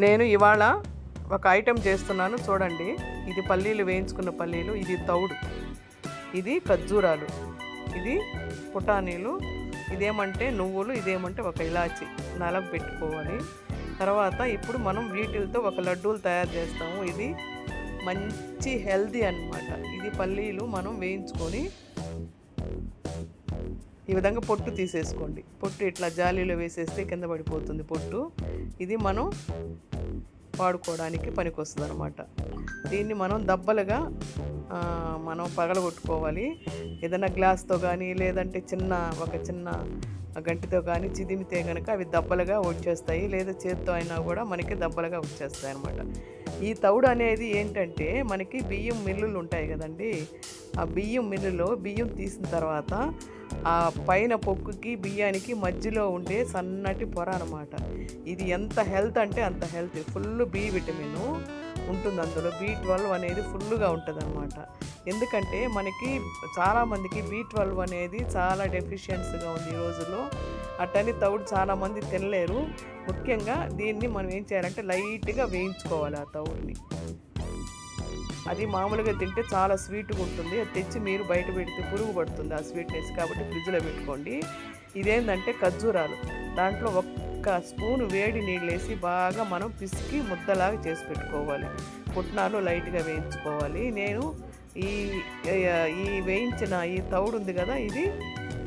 నేను ఇవాళ ఒక ఐటెం చేస్తున్నాను చూడండి. ఇది పల్లీలు వేయించుకున్న పల్లీలు, ఇది తౌడు, ఇది ఖర్జూరాలు, ఇది పుటానీలు, ఇదేమంటే నువ్వులు, ఇదేమంటే ఒక ఇలాచి నలగ పెట్టుకోవాలి. తర్వాత ఇప్పుడు మనం వీటితో ఒక లడ్డూలు తయారు చేస్తాము. ఇది మంచి హెల్దీ అన్నమాట. ఇది పల్లీలు మనం వేయించుకొని ఈ విధంగా పొట్టు తీసేసుకోండి. పొట్టు ఇట్లా జాలీలో వేసేస్తే కింద పడిపోతుంది పొట్టు. ఇది మనం వాడుకోవడానికి పనికొస్తుంది అనమాట. దీన్ని మనం దబ్బలుగా మనం పగలగొట్టుకోవాలి. ఏదైనా గ్లాస్తో కానీ లేదంటే ఒక చిన్న గంటితో కానీ చిదిమితే కనుక అవి దబ్బలుగా వచ్చేస్తాయి. లేదా చేత్తో అయినా కూడా మనకి దబ్బలుగా వచ్చేస్తాయి అనమాట. ఈ తౌడు అనేది ఏంటంటే మనకి బియ్యం మిల్లులు ఉంటాయి కదండి. ఆ బియ్యం మిల్లులో బియ్యం తీసిన తర్వాత ఆ పైన పొక్కుకి బియ్యానికి మధ్యలో ఉండే సన్నటి పొర అనమాట. ఇది ఎంత హెల్త్ అంటే అంత హెల్త్. ఫుల్ బి విటమిన్ ఉంటుంది అందులో. B12 అనేది ఫుల్గా ఉంటుంది అనమాట. ఎందుకంటే మనకి చాలామందికి B12 అనేది చాలా డెఫిషియన్సీగా ఉంది ఈ రోజుల్లో. అట్టని తౌడు చాలామంది తినలేరు. ముఖ్యంగా దీన్ని మనం ఏం చేయాలంటే లైట్గా వేయించుకోవాలి ఆ తౌడుని. అది మామూలుగా తింటే చాలా స్వీట్గా ఉంటుంది. అది తెచ్చి మీరు బయట పెడితే పురుగు పడుతుంది ఆ స్వీట్నెస్. కాబట్టి ఫ్రిడ్జ్లో పెట్టుకోండి. ఇదేంటంటే ఖర్జూరాలు. దాంట్లో ఒక్క స్పూను వేడి నీళ్ళు వేసి బాగా మనం పిసికి ముద్దలాగా చేసి పెట్టుకోవాలి. పుట్నాలు లైట్గా వేయించుకోవాలి. నేను ఈ వేయించిన ఈ తౌడు ఉంది కదా, ఇది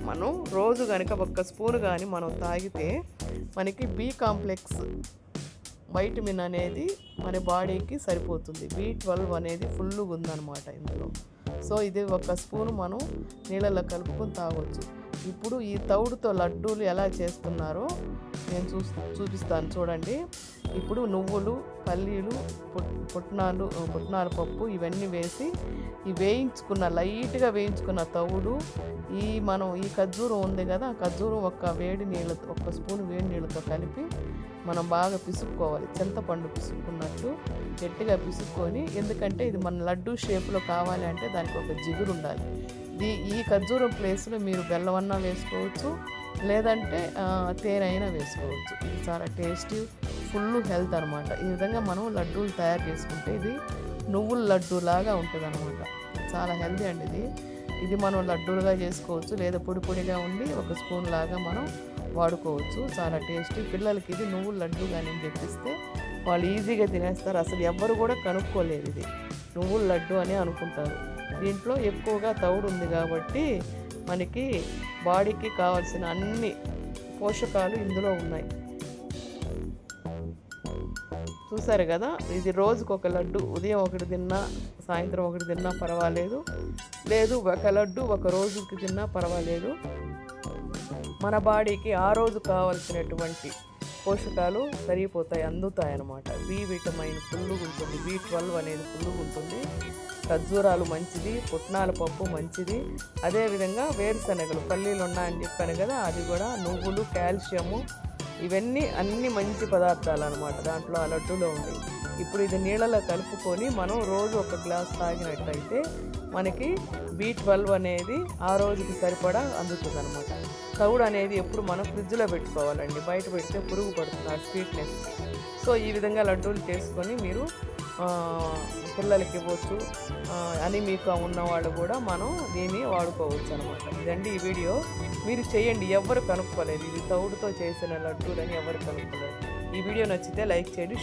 మనం రోజు కనుక ఒక్క స్పూను కానీ మనం తాగితే మనకి బి కాంప్లెక్స్ వైటమిన్ అనేది మన బాడీకి సరిపోతుంది. B12 అనేది ఫుల్గా ఉందన్నమాట ఇందులో. సో ఇది ఒక స్పూను మనం నీళ్ళలో కలుపుకొని తాగొచ్చు. ఇప్పుడు ఈ తౌడుతో లడ్డూలు ఎలా చేస్తున్నారో నేను చూపిస్తాను చూడండి. ఇప్పుడు నువ్వులు, పల్లీలు, పుట్నాల పప్పు ఇవన్నీ వేసి ఈ లైట్గా వేయించుకున్న తౌడు, మనం ఈ ఖర్జూరం ఉంది కదా, ఆ ఖర్జూరం ఒక స్పూన్ వేడి నీళ్ళతో కలిపి మనం బాగా పిసుక్కోవాలి. చింతపండు పిసుక్కున్నట్టు గట్టిగా పిసుక్కొని, ఎందుకంటే ఇది మన లడ్డూ షేప్లో కావాలి అంటే దానికి ఒక జిగురు ఉండాలి. ఈ ఖర్జూరం ప్లేస్లో మీరు బెల్లం అన్నా వేసుకోవచ్చు, లేదంటే తేనె అయినా వేసుకోవచ్చు. ఇది చాలా టేస్టీ, ఫుల్ హెల్త్ అనమాట. ఈ విధంగా మనం లడ్డూలు తయారు చేసుకుంటే ఇది నువ్వుల లడ్డూ లాగా ఉంటుంది అనమాట. చాలా హెల్తీ అండి ఇది మనం లడ్డూలుగా చేసుకోవచ్చు, లేదా పొడి పొడిగా ఉండి ఒక స్పూన్ లాగా మనం వాడుకోవచ్చు. చాలా టేస్టీ. పిల్లలకి ఇది నువ్వుల లడ్డు కానీ చెప్పిస్తే వాళ్ళు ఈజీగా తినేస్తారు. అసలు ఎవ్వరు కూడా కనుక్కోలేరు ఇది నువ్వుల లడ్డు అని అనుకుంటారు. దీంట్లో ఎక్కువగా తౌడు ఉంది కాబట్టి మనకి బాడీకి కావాల్సిన అన్ని పోషకాలు ఇందులో ఉన్నాయి. చూసారు కదా, ఇది రోజుకు ఒక లడ్డు, ఉదయం ఒకటి తిన్నా సాయంత్రం ఒకటి తిన్నా పర్వాలేదు, లేదు ఒక లడ్డు ఒక రోజుకి తిన్నా పర్వాలేదు. మన బాడీకి ఆ రోజు కావాల్సినటువంటి పోషకాలు సరిపోతాయి, అందుతాయి అన్నమాట. బి విటమిన్ ఫుల్గా ఉంటుంది, B12 అనేది ఫుల్గా ఉంటుంది. ఖర్జూరాలు మంచిది, పుట్నాల పప్పు మంచిది. అదేవిధంగా వేరుశనగలు, పల్లీలు ఉన్నాయని చెప్పాను కదా, అది కూడా, నువ్వులు, కాల్షియము, ఇవన్నీ అన్ని మంచి పదార్థాలు అనమాట దాంట్లో ఆ లడ్డూలో ఉంది. ఇప్పుడు ఇది నీళ్ళలో కలుపుకొని మనం రోజు ఒక గ్లాస్ తాగినట్టయితే మనకి B12 అనేది ఆ రోజుకి సరిపడా అందుతుంది అనమాట. తౌడు అనేది ఎప్పుడు మనం ఫ్రిడ్జ్లో పెట్టుకోవాలండి, బయట పెడితే పురుగు పడుతుంది ఆ స్వీట్నెస్. సో ఈ విధంగా లడ్డూలు చేసుకొని మీరు పిల్లలకి ఇవ్వచ్చు. అనీమియా ఉన్నవాళ్ళు కూడా మనం దీన్ని వాడుకోవచ్చు అనమాట. ఇదండి ఈ వీడియో. మీరు చేయండి, ఎవ్వరు కనుక్కోలేదు ఇది తౌడుతో చేసిన లడ్డూలని ఎవరు కనుక్కోలేదు. ఈ వీడియో నచ్చితే లైక్ చేయండి, షేర్